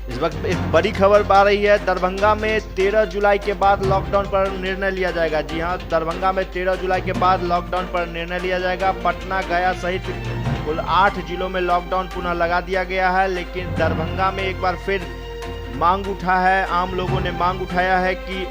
इस वक्त एक बड़ी खबर आ रही है। दरभंगा में 13 जुलाई के बाद लॉकडाउन पर निर्णय लिया जाएगा। जी हां, दरभंगा में 13 जुलाई के बाद लॉकडाउन पर निर्णय लिया जाएगा। पटना, गया सहित कुल 8 जिलों में लॉकडाउन पुनः लगा दिया गया है, लेकिन दरभंगा में एक बार फिर मांग उठा है। आम लोगों ने मांग उठाया है कि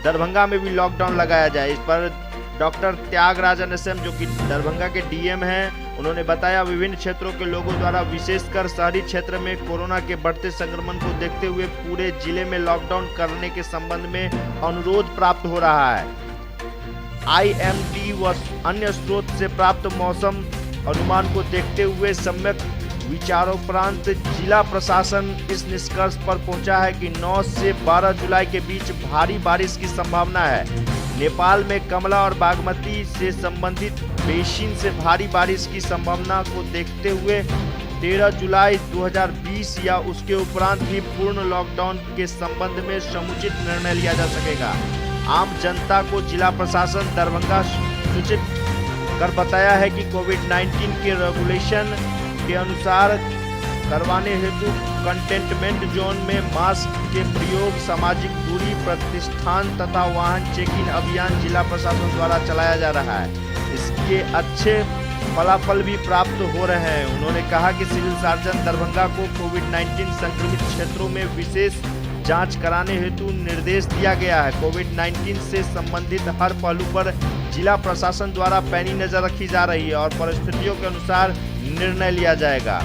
दरभंगा में भी लॉकडाउन लगाया जाए। इस पर डॉक्टर त्यागराजन एसएम, जो कि दरभंगा के डीएम हैं, उन्होंने बताया विभिन्न क्षेत्रों के लोगों द्वारा विशेषकर शहरी क्षेत्र में कोरोना के बढ़ते संक्रमण को देखते हुए पूरे जिले में लॉकडाउन करने के संबंध में अनुरोध प्राप्त हो रहा है। आईएमडी व अन्य स्रोत से प्राप्त मौसम अनुमान को देखते हुए सम्यक विचारोपरांत जिला प्रशासन इस निष्कर्ष पर पहुंचा है कि 9 से 12 जुलाई के बीच भारी बारिश की संभावना है। नेपाल में कमला और बागमती से संबंधित बेसिन से भारी बारिश की संभावना को देखते हुए 13 जुलाई 2020 या उसके उपरांत भी पूर्ण लॉकडाउन के संबंध में समुचित निर्णय लिया जा सकेगा। आम जनता को जिला प्रशासन दरभंगा सूचित कर बताया है कि कोविड-19 के रेगुलेशन के अनुसार करवाने हेतु कंटेनमेंट जोन में मास्क के प्रयोग, सामाजिक दूरी, प्रतिष्ठान तथा वाहन चेकिंग अभियान जिला प्रशासन द्वारा चलाया जा रहा है। इसके अच्छे फलाफल भी प्राप्त हो रहे हैं। उन्होंने कहा कि सिविल सर्जन दरभंगा को कोविड-19 संक्रमित क्षेत्रों में विशेष जांच कराने हेतु निर्देश दिया गया है। कोविड-19 से संबंधित हर पहलू पर जिला प्रशासन द्वारा पैनी नजर रखी जा रही है और परिस्थितियों के अनुसार निर्णय लिया जाएगा।